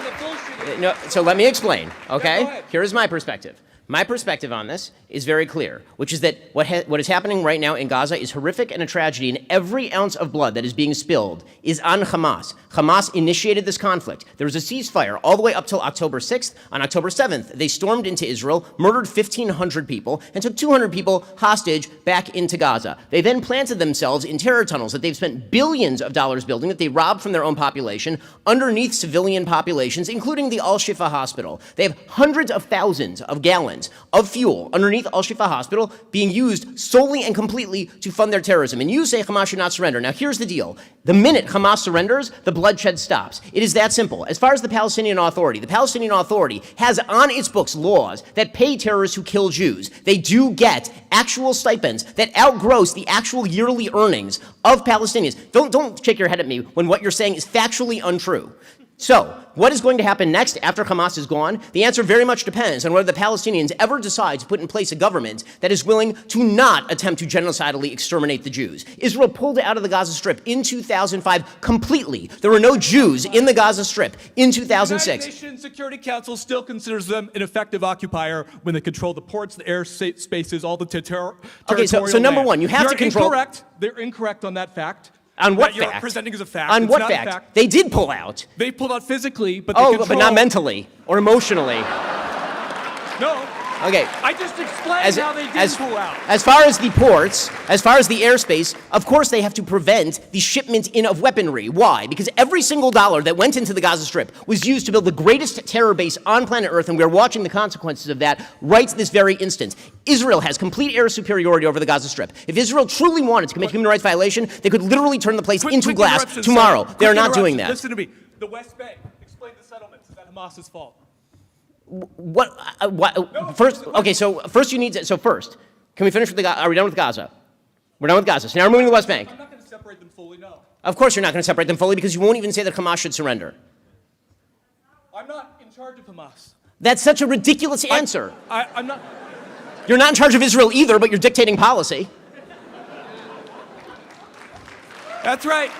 No, so let me explain, okay? Here is my perspective. My perspective on this is very clear, which is that what is happening right now in Gaza is horrific and a tragedy, and every ounce of blood that is being spilled is on Hamas. Hamas initiated this conflict. There was a ceasefire all the way up till October 6th. On October 7th, they stormed into Israel, murdered 1,500 people, and took 200 people hostage back into Gaza. They then planted themselves in terror tunnels that they've spent billions of dollars building, that they robbed from their own population, underneath civilian populations, including the Al-Shifa hospital. They have hundreds of thousands of gallons of fuel underneath Al-Shifa hospital being used solely and completely to fund their terrorism. And you say Hamas should not surrender. Now, here's the deal. The minute Hamas surrenders, the bloodshed stops. It is that simple. As far as the Palestinian Authority has on its books laws that pay terrorists who kill Jews. They do get actual stipends that outgross the actual yearly earnings of Palestinians. Don't shake your head at me when what you're saying is factually untrue. So, what is going to happen next after Hamas is gone? The answer very much depends on whether the Palestinians ever decide to put in place a government that is willing to not attempt to genocidally exterminate the Jews. Israel pulled out of the Gaza Strip in 2005 completely. There were no Jews in the Gaza Strip in 2006. The United Nations Security Council still considers them an effective occupier when they control the ports, the air spaces, all the territorial Okay, so number land. one, you have to control. Incorrect. They're incorrect on that fact. On what that you're fact? presenting as a fact. On It's what not a fact? They did pull out. They pulled out physically, but they Oh, control. but not mentally or emotionally. No. Okay. I just explained how they did pull out. As far as the ports, as far as the airspace, of course they have to prevent the shipment in of weaponry. Why? Because every single dollar that went into the Gaza Strip was used to build the greatest terror base on planet Earth, and we're watching the consequences of that right this very instant. Israel has complete air superiority over the Gaza Strip. If Israel truly wanted to commit human rights violation, they could literally turn the place into glass tomorrow. They are not doing that. Listen to me. The West Bank. Explain the settlements. Is that Hamas's fault? First, okay, so first you need to, first, can we finish with are we done with Gaza? We're done with Gaza. So now we're moving to the West Bank. I'm not going to separate them fully, no. Of course you're not going to separate them fully because you won't even say that Hamas should surrender. I'm not in charge of Hamas. That's such a ridiculous answer. I'm not. You're not in charge of Israel either, but you're dictating policy. That's right.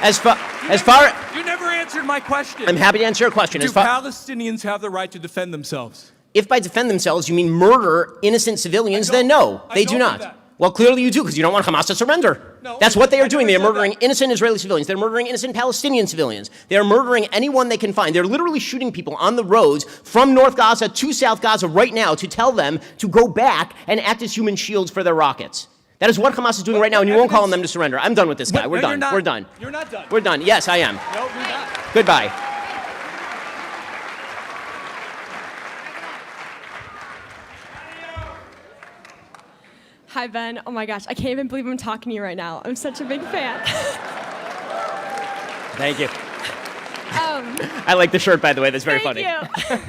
As far You never answered my question. I'm happy to answer your question. Do Palestinians have the right to defend themselves? If by defend themselves you mean murder innocent civilians, then no, they do not. Well, clearly you do, because you don't want Hamas to surrender. No, that's what they are doing. They are never said murdering that. innocent Israeli civilians. They're murdering innocent Palestinian civilians. They are murdering anyone they can find. They're literally shooting people on the roads from North Gaza to South Gaza right now to tell them to go back and act as human shields for their rockets. That is what Hamas is doing right now, and you won't call on them to surrender. I'm done with this guy. We're done. We're done. You're not done. We're done. Yes, I am. No, you're not. Goodbye. Hi, Ben. Oh my gosh, I can't even believe I'm talking to you right now. I'm such a big fan. Thank you. I like the shirt, by the way. That's very funny. Thank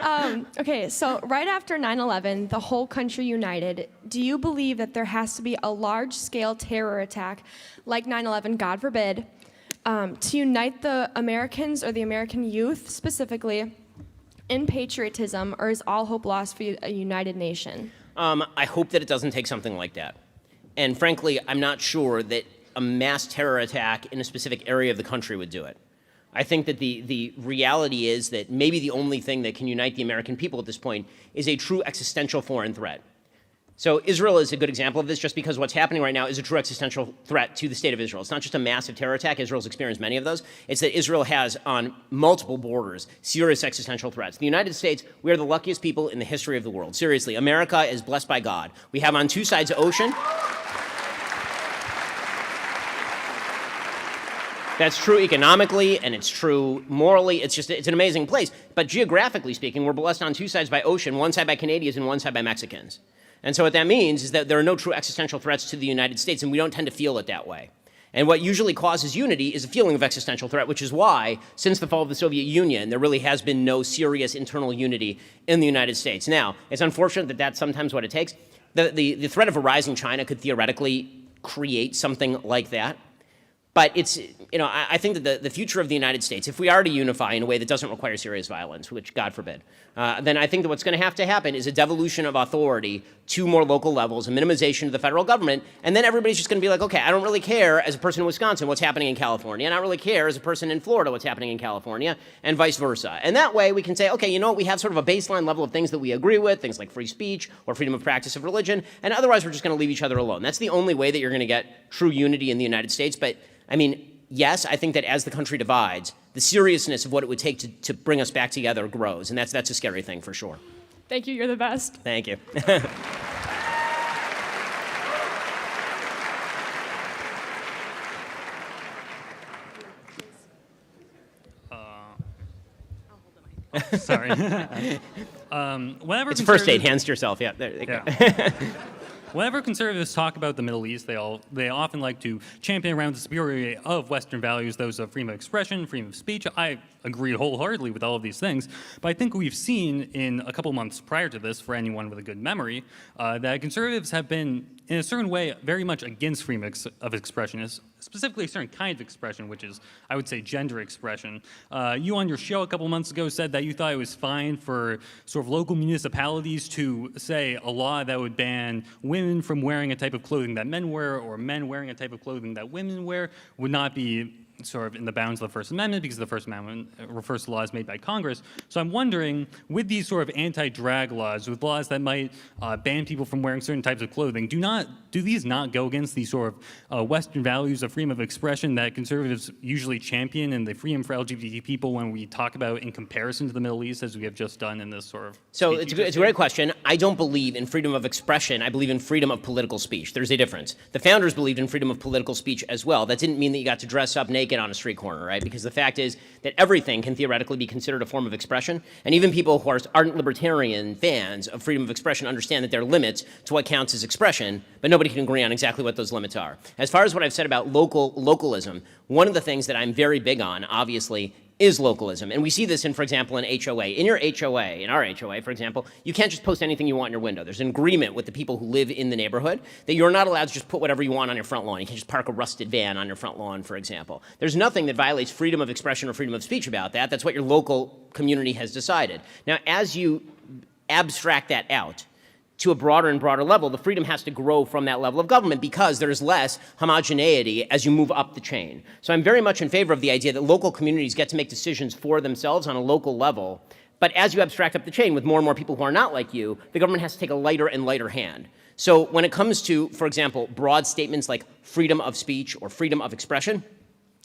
you. Okay, so right after 9/11, the whole country united. Do you believe that there has to be a large-scale terror attack like 9/11, God forbid, to unite the Americans or the American youth specifically in patriotism, or is all hope lost for a united nation? I hope that it doesn't take something like that. And frankly, I'm not sure that a mass terror attack in a specific area of the country would do it. I think that the reality is that maybe the only thing that can unite the American people at this point is a true existential foreign threat. So Israel is a good example of this just because what's happening right now is a true existential threat to the state of Israel. It's not just a massive terror attack. Israel's experienced many of those. It's that Israel has on multiple borders serious existential threats. The United States, we are the luckiest people in the history of the world. Seriously, America is blessed by God. We have on two sides of the ocean. That's true economically, and it's true morally. It's an amazing place. But geographically speaking, we're blessed on two sides by ocean, one side by Canadians and one side by Mexicans. And so what that means is that there are no true existential threats to the United States, and we don't tend to feel it that way. And what usually causes unity is a feeling of existential threat, which is why, since the fall of the Soviet Union, there really has been no serious internal unity in the United States. Now, it's unfortunate that that's sometimes what it takes. The threat of a rising China could theoretically create something like that. But it's, I think that the future of the United States, if we are to unify in a way that doesn't require serious violence, which God forbid, then I think that what's going to happen is a devolution of authority to more local levels, a minimization of the federal government, and then everybody's just going to be like, okay, I don't really care as a person in Wisconsin what's happening in California, and I don't really care as a person in Florida what's happening in California, and vice versa. And that way we can say, okay, you know what, we have sort of a baseline level of things that we agree with, things like free speech or freedom of practice of religion, and otherwise we're just going to leave each other alone. That's the only way that you're going to get true unity in the United States. But I mean, yes, I think that as the country divides, the seriousness of what it would take to bring us back together grows, and that's a scary thing for sure. Thank you, you're the best. Thank you. Sorry. Whenever it's first aid, hands to yourself. Yeah, there you go. Whenever conservatives talk about the Middle East, they often like to champion around the superiority of Western values, those of freedom of expression, freedom of speech. I agree wholeheartedly with all of these things, but I think we've seen in a couple months prior to this, for anyone with a good memory, that conservatives have been, in a certain way, very much against freedom of expression, specifically a certain kind of expression, which is, I would say, gender expression. You on your show a couple months ago said that you thought it was fine for sort of local municipalities to say a law that would ban women from wearing a type of clothing that men wear, or men wearing a type of clothing that women wear, would not be sort of in the bounds of the First Amendment, because the First Amendment refers to laws made by Congress. So I'm wondering, with these sort of anti-drag laws, with laws that might ban people from wearing certain types of clothing, do these not go against these sort of Western values of freedom of expression that conservatives usually champion and the freedom for LGBT people when we talk about in comparison to the Middle East, as we have just done in this sort of... So it's a great question. I don't believe in freedom of expression. I believe in freedom of political speech. There's a difference. The founders believed in freedom of political speech as well. That didn't mean that you got to dress up naked on a street corner, right? Because the fact is that everything can theoretically be considered a form of expression, and even people who are ardent libertarian fans of freedom of expression understand that there are limits to what counts as expression, but nobody can agree on exactly what those limits are. As far as what I've said about localism, one of the things that I'm very big on, obviously, is localism. And we see this in, for example, in HOA. In your HOA, in our HOA, for example, you can't just post anything you want in your window. There's an agreement with the people who live in the neighborhood that you're not allowed to just put whatever you want on your front lawn. You can't just park a rusted van on your front lawn, for example. There's nothing that violates freedom of expression or freedom of speech about that. That's what your local community has decided. Now, as you abstract that out to a broader and broader level, the freedom has to grow from that level of government because there's less homogeneity as you move up the chain. So I'm very much in favor of the idea that local communities get to make decisions for themselves on a local level, but as you abstract up the chain with more and more people who are not like you, the government has to take a lighter and lighter hand. So when it comes to, for example, broad statements like freedom of speech or freedom of expression,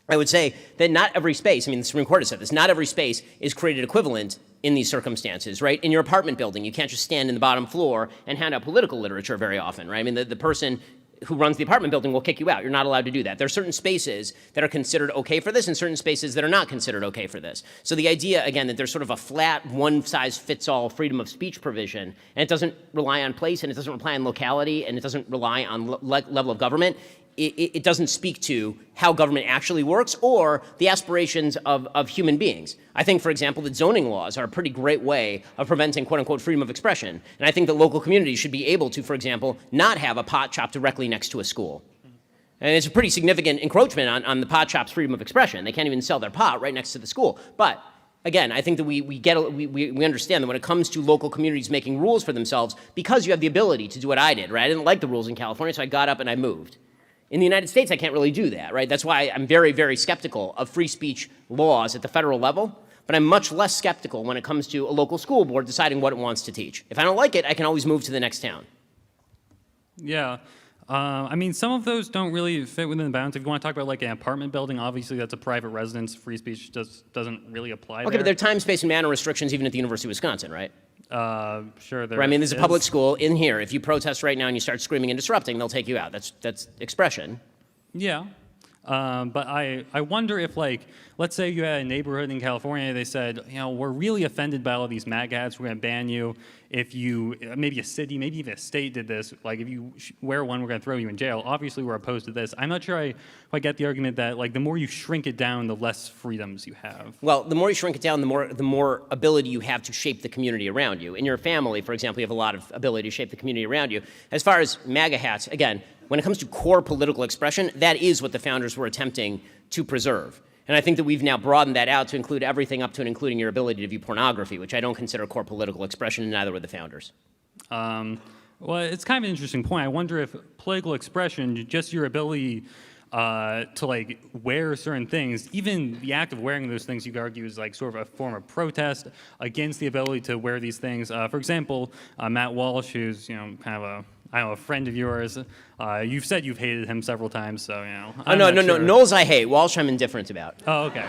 I would say that not every space, I mean, the Supreme Court has said this, not every space is created equivalent in these circumstances, right? In your apartment building, you can't just stand in the bottom floor and hand out political literature very often, right? I mean, the person who runs the apartment building will kick you out. You're not allowed to do that. There are certain spaces that are considered okay for this and certain spaces that are not considered okay for this. So the idea, again, that there's sort of a flat, one-size-fits-all freedom of speech provision, and it doesn't rely on place, and it doesn't rely on locality, and it doesn't rely on level of government, it doesn't speak to how government actually works or the aspirations of human beings. I think, for example, that zoning laws are a pretty great way of preventing quote-unquote freedom of expression. And I think that local communities should be able to, for example, not have a pot shop directly next to a school. And it's a pretty significant encroachment on the pot shop's freedom of expression. They can't even sell their pot right next to the school. But again, I think that we understand that when it comes to local communities making rules for themselves, because you have the ability to do what I did, right? I didn't like the rules in California, so I got up and I moved. In the United States, I can't really do that, right? That's why I'm very, very skeptical of free speech laws at the federal level, but I'm much less skeptical when it comes to a local school board deciding what it wants to teach. If I don't like it, I can always move to the next town. Yeah. I mean, some of those don't really fit within the bounds. If you want to talk about like an apartment building, obviously that's a private residence. Free speech doesn't really apply there. Okay, but there are time, space, and manner restrictions even at the University of Wisconsin, right? Sure. There right, I mean, there's is. a public school in here. If you protest right now and you start screaming and disrupting, they'll take you out. That's expression. Yeah. But I wonder if, like, let's say you had a neighborhood in California, they said, you know, we're really offended by all these MAGA hats, we're going to ban you. If you, maybe a city, maybe even a state did this, like if you wear one, we're going to throw you in jail. Obviously, we're opposed to this. I'm not sure if I get the argument that, like, the more you shrink it down, the less freedoms you have. Well, the more you shrink it down, the more ability you have to shape the community around you. In your family, for example, you have a lot of ability to shape the community around you. As far as MAGA hats, again, when it comes to core political expression, that is what the founders were attempting to preserve. And I think that we've now broadened that out to include everything up to and including your ability to view pornography, which I don't consider core political expression, and neither were the founders. Well, it's kind of an interesting point. I wonder if political expression, just your ability to like wear certain things, even the act of wearing those things, you could argue is like sort of a form of protest against the ability to wear these things. For example, Matt Walsh, who's kind of a friend of yours. You've said you've hated him several times, so No. Knowles I hate. Walsh I'm indifferent about. Oh, okay.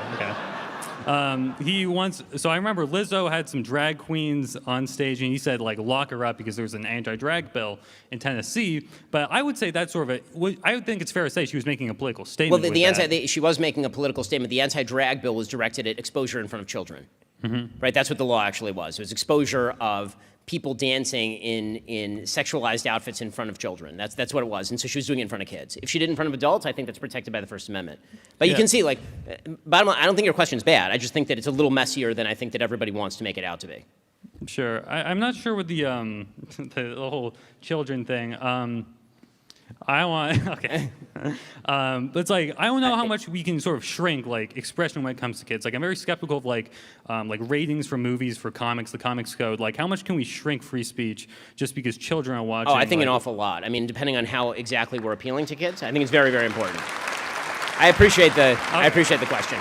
So I remember Lizzo had some drag queens on stage, and he said, like, lock her up because there was an anti-drag bill in Tennessee. But I would say that's sort of I would think it's fair to say she was making a political statement. Well, she was making a political statement. The anti-drag bill was directed at exposure in front of children. Mm-hmm. Right? That's what the law actually was. It was exposure of people dancing in sexualized outfits in front of children. That's what it was. And so she was doing it in front of kids. If she did it in front of adults, I think that's protected by the First Amendment. But you can see, like, bottom line, I don't think your question's bad. I just think that it's a little messier than I think that everybody wants to make it out to be. Sure. I'm not sure with the the whole children thing. But it's like, I don't know how much we can sort of shrink like expression when it comes to kids. Like, I'm very skeptical of like ratings for movies, for comics, the comics code. Like, how much can we shrink free speech just because children are watching? Oh, I think an awful lot. I mean, depending on how exactly we're appealing to kids, I think it's very, very important. I appreciate the question.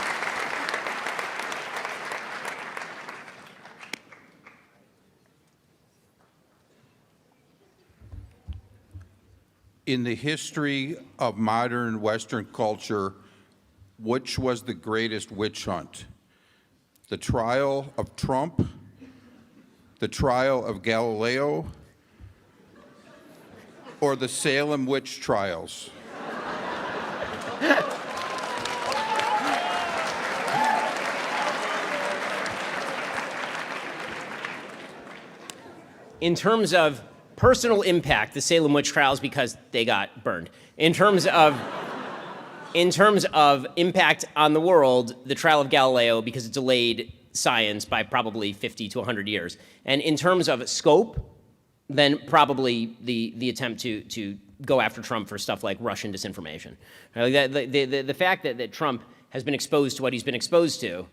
In the history of modern Western culture, which was the greatest witch hunt? The trial of Trump, the trial of Galileo, or the Salem witch trials? In terms of personal impact, the Salem witch trials, because they got burned. In terms of impact on the world, the trial of Galileo, because it delayed science by probably 50 to 100 years. And in terms of scope, then probably the attempt to go after Trump for stuff like Russian disinformation. The fact that Trump has been exposed to what he's been exposed to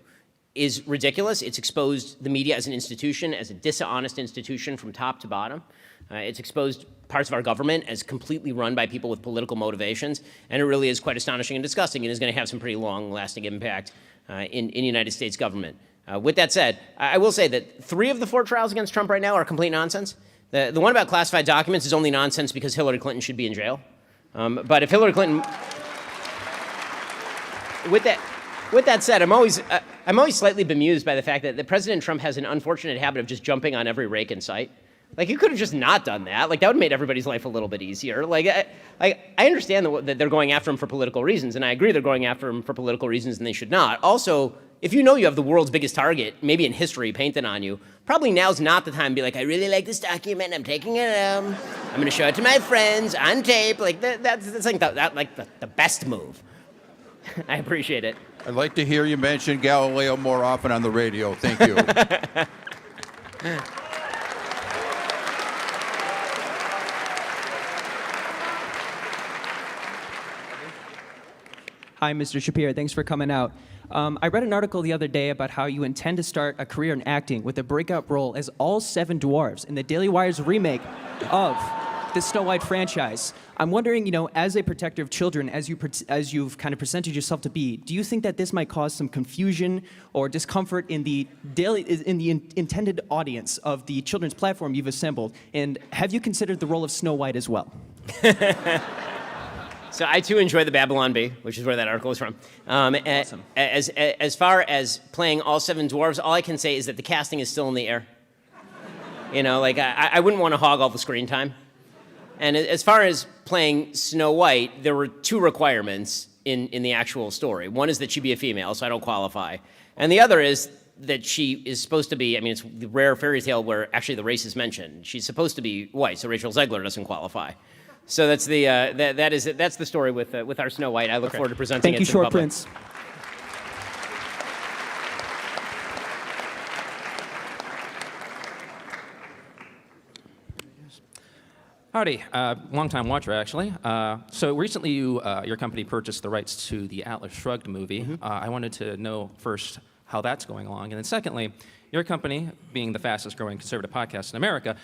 is ridiculous. It's exposed the media as an institution, as a dishonest institution from top to bottom. It's exposed parts of our government as completely run by people with political motivations, and it really is quite astonishing and disgusting, and is going to have some pretty long-lasting impact in the United States government. With that said, I will say that 3 of the 4 trials against Trump right now are complete nonsense. The one about classified documents is only nonsense because Hillary Clinton should be in jail. But if Hillary Clinton, with that said, I'm always slightly bemused by the fact that President Trump has an unfortunate habit of just jumping on every rake in sight. Like, you could have just not done that. Like, that would have made everybody's life a little bit easier. Like, I understand that they're going after him for political reasons, and I agree they're going after him for political reasons, and they should not. Also, if you know you have the world's biggest target, maybe in history, painted on you, probably now's not the time to be like, I really like this document, I'm taking it, I'm going to show it to my friends on tape. Like, that's like the best move. I appreciate it. I'd like to hear you mention Galileo more often on the radio. Thank you. Hi, Mr. Shapiro. Thanks for coming out. I read an article the other day about how you intend to start a career in acting with a breakout role as all 7 dwarves in the Daily Wire's remake of the Snow White franchise. I'm wondering, as a protector of children, as you've kind of presented yourself to be, do you think that this might cause some confusion or discomfort in the intended audience of the children's platform you've assembled? And have you considered the role of Snow White as well? So I too enjoy the Babylon Bee, which is where that article is from. Awesome. As far as playing all 7 dwarves, all I can say is that the casting is still in the air. I wouldn't want to hog all the screen time. And as far as playing Snow White, there were 2 requirements in the actual story. One is that she be a female, so I don't qualify. And the other is that she is supposed to be, it's the rare fairy tale where actually the race is mentioned. She's supposed to be white, so Rachel Zegler doesn't qualify. So that's that's the story with our Snow White. I look forward to presenting it to the public. Thank you, Short Prince. Howdy, long-time watcher actually. So recently your company purchased the rights to the Atlas Shrugged movie. I wanted to know first how that's going along, and then secondly, your company, being the fastest-growing conservative podcast in America,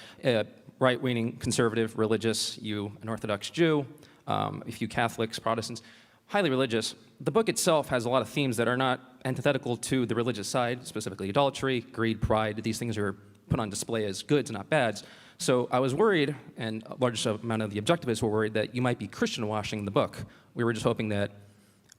right-wing, conservative, religious, you an Orthodox Jew, a few Catholics, Protestants, highly religious. The book itself has a lot of themes that are not antithetical to the religious side, specifically adultery, greed, pride. These things are put on display as goods, not bads. So I was worried, and a large amount of the objectivists were worried, that you might be Christian washing the book. We were just hoping that,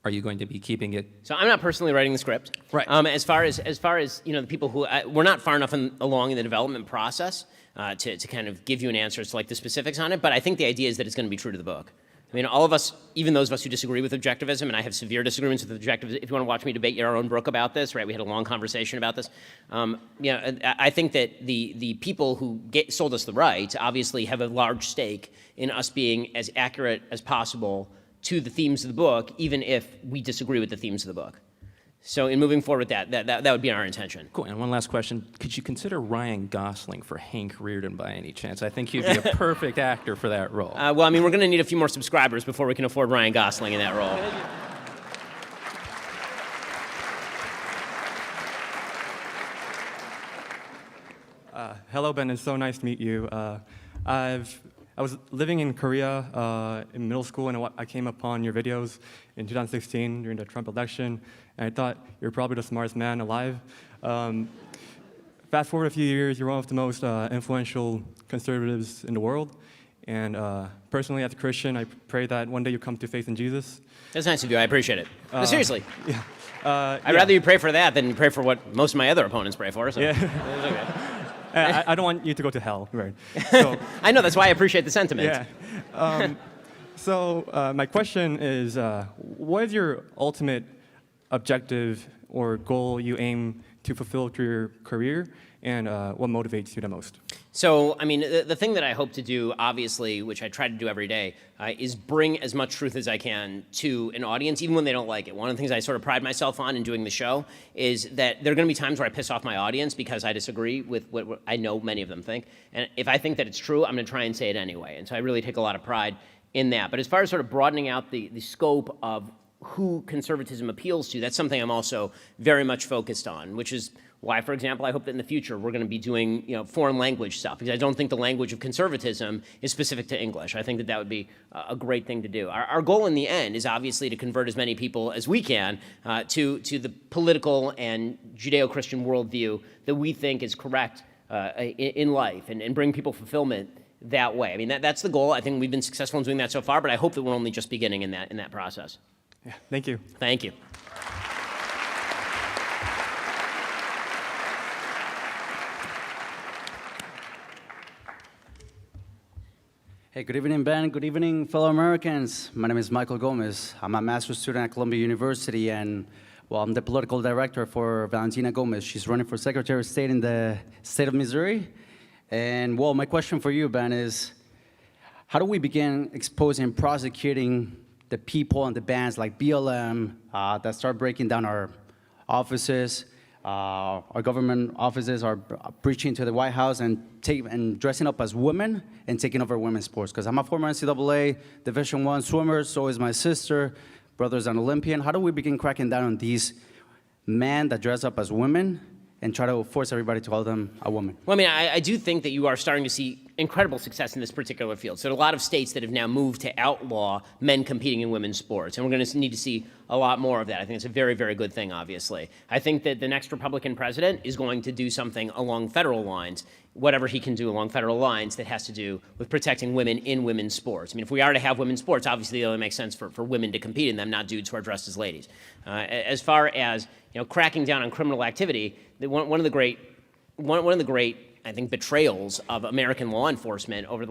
are you going to be keeping it? So I'm not personally writing the script. Right. As far as the people who we're not far enough along in the development process to kind of give you an answer to like the specifics on it. But I think the idea is that it's going to be true to the book. All of us, even those of us who disagree with objectivism, and I have severe disagreements with objectivism. If you want to watch me debate your own book about this, right? We had a long conversation about this. I think that the people who sold us the rights obviously have a large stake in us being as accurate as possible to the themes of the book, even if we disagree with the themes of the book. So in moving forward with that would be our intention. Cool, and one last question. Could you consider Ryan Gosling for Hank Reardon by any chance? I think he'd be a perfect actor for that role. Well, we're going to need a few more subscribers before we can afford Ryan Gosling in that role. Hello, Ben. It's so nice to meet you. I was living in Korea in middle school, and I came upon your videos in 2016 during the Trump election, and I thought you're probably the smartest man alive. Fast forward a few years, you're one of the most influential conservatives in the world, and personally, as a Christian, I pray that one day you come to faith in Jesus. That's nice of you. I appreciate it. No, seriously. Yeah. I'd rather you pray for that than pray for what most of my other opponents pray for. So. Yeah. It's okay. I don't want you to go to hell, right? So, I know, that's why I appreciate the sentiment. Yeah. So my question is, what is your ultimate objective or goal you aim to fulfill through your career, and what motivates you the most? So, the thing that I hope to do, obviously, which I try to do every day, is bring as much truth as I can to an audience, even when they don't like it. One of the things I sort of pride myself on in doing the show is that there are going to be times where I piss off my audience because I disagree with what I know many of them think. And if I think that it's true, I'm going to try and say it anyway. And so I really take a lot of pride in that. But as far as sort of broadening out the scope of who conservatism appeals to, that's something I'm also very much focused on, which is why, for example, I hope that in the future we're going to be doing foreign language stuff, because I don't think the language of conservatism is specific to English. I think that would be a great thing to do. Our goal in the end is obviously to convert as many people as we can to the political and Judeo-Christian worldview that we think is correct in life, and bring people fulfillment that way. That's the goal. I think we've been successful in doing that so far, but I hope that we're only just beginning in that process. Yeah, thank you. Thank you. Hey, good evening, Ben. Good evening, fellow Americans. My name is Michael Gomez. I'm a master's student at Columbia University, and well, I'm the political director for Valentina Gomez. She's running for Secretary of State in the state of Missouri. And well, my question for you, Ben, is how do we begin exposing and prosecuting the people and the bands like BLM that start breaking down our offices, our government offices are preaching to the White House and dressing up as women and taking over women's sports? Because I'm a former NCAA Division I swimmer, so is my sister, brother's an Olympian. How do we begin cracking down on these men that dress up as women and try to force everybody to call them a woman? Well, I mean, I do think that you are starting to see incredible success in this particular field. So there are a lot of states that have now moved to outlaw men competing in women's sports, and we're going to need to see a lot more of that. I think it's a very, very good thing, obviously. I think that the next Republican president is going to do something along federal lines, whatever he can do along federal lines that has to do with protecting women in women's sports. I mean, if we are to have women's sports, obviously it only makes sense for women to compete in them, not dudes who are dressed as ladies. As far as cracking down on criminal activity, one of the great, I think, betrayals of American law enforcement over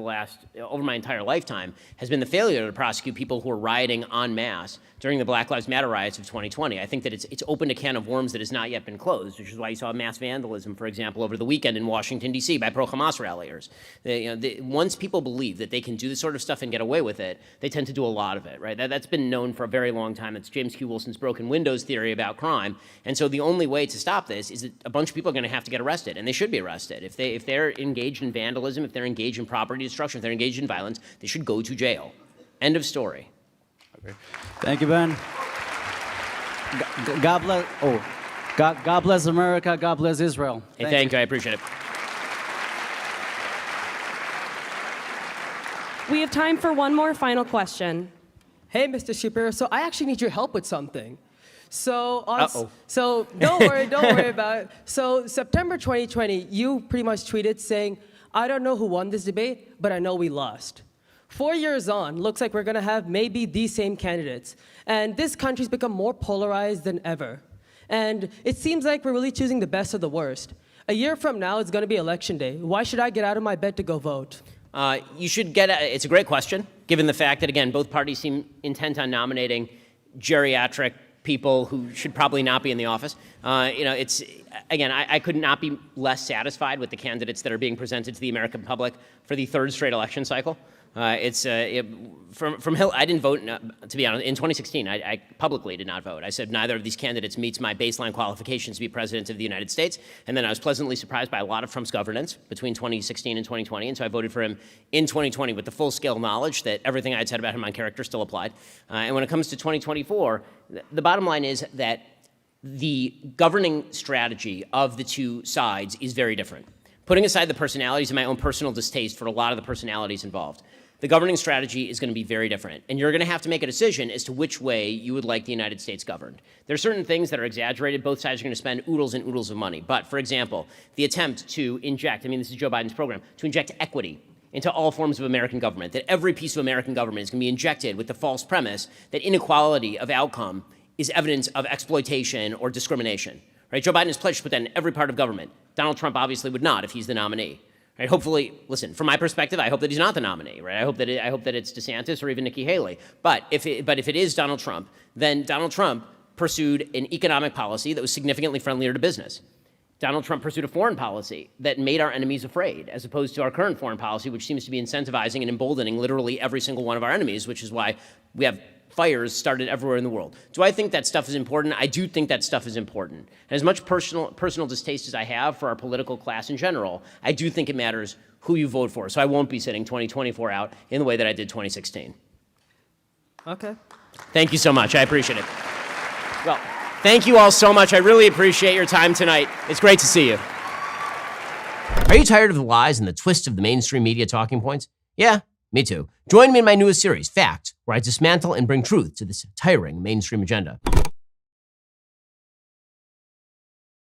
my entire lifetime has been the failure to prosecute people who are rioting en masse during the Black Lives Matter riots of 2020. I think that it's opened a can of worms that has not yet been closed, which is why you saw mass vandalism, for example, over the weekend in Washington, D.C. by pro-Hamas ralliers. Once people believe that they can do this sort of stuff and get away with it, they tend to do a lot of it, right? That's been known for a very long time. It's James Q. Wilson's broken windows theory about crime. And so the only way to stop this is that a bunch of people are going to have to get arrested, and they should be arrested. If they're engaged in vandalism, if they're engaged in property destruction, if they're engaged in violence, they should go to jail. End of story. Okay. Thank you, Ben. God bless. God bless America. God bless Israel. Hey, thank you. I appreciate it. We have time for one more final question. Hey, Mr. Shapiro. So I actually need your help with something. So don't worry about it. So September 2020, you pretty much tweeted saying, "I don't know who won this debate, but I know we lost." 4 years on, looks like we're going to have maybe these same candidates. And this country's become more polarized than ever. And it seems like we're really choosing the best of the worst. A year from now, it's going to be election day. Why should I get out of my bed to go vote? You should it's a great question, given the fact that, again, both parties seem intent on nominating geriatric people who should probably not be in the office. I could not be less satisfied with the candidates that are being presented to the American public for the third straight election cycle. From Hill, I didn't vote, to be honest. In 2016, I publicly did not vote. I said neither of these candidates meets my baseline qualifications to be president of the United States. And then I was pleasantly surprised by a lot of Trump's governance between 2016 and 2020. And so I voted for him in 2020 with the full scale knowledge that everything I had said about him on character still applied. And when it comes to 2024, the bottom line is that the governing strategy of the two sides is very different. Putting aside the personalities and my own personal distaste for a lot of the personalities involved, the governing strategy is going to be very different. And you're going to have to make a decision as to which way you would like the United States governed. There are certain things that are exaggerated. Both sides are going to spend oodles and oodles of money. But, for example, the attempt to inject, this is Joe Biden's program, to inject equity into all forms of American government, that every piece of American government is going to be injected with the false premise that inequality of outcome is evidence of exploitation or discrimination. Right? Joe Biden has pledged to put that in every part of government. Donald Trump obviously would not if he's the nominee. Right? Hopefully, listen, from my perspective, I hope that he's not the nominee. Right? I hope that it's DeSantis or even Nikki Haley. But if it is Donald Trump, then Donald Trump pursued an economic policy that was significantly friendlier to business. Donald Trump pursued a foreign policy that made our enemies afraid, as opposed to our current foreign policy, which seems to be incentivizing and emboldening literally every single one of our enemies, which is why we have fires started everywhere in the world. Do I think that stuff is important? I do think that stuff is important. And as much personal distaste as I have for our political class in general, I do think it matters who you vote for. So I won't be sitting 2024 out in the way that I did 2016. Okay. Thank you so much. I appreciate it. Well, thank you all so much. I really appreciate your time tonight. It's great to see you. Are you tired of the lies and the twists of the mainstream media talking points? Yeah, me too. Join me in my newest series, Fact, where I dismantle and bring truth to this tiring mainstream agenda.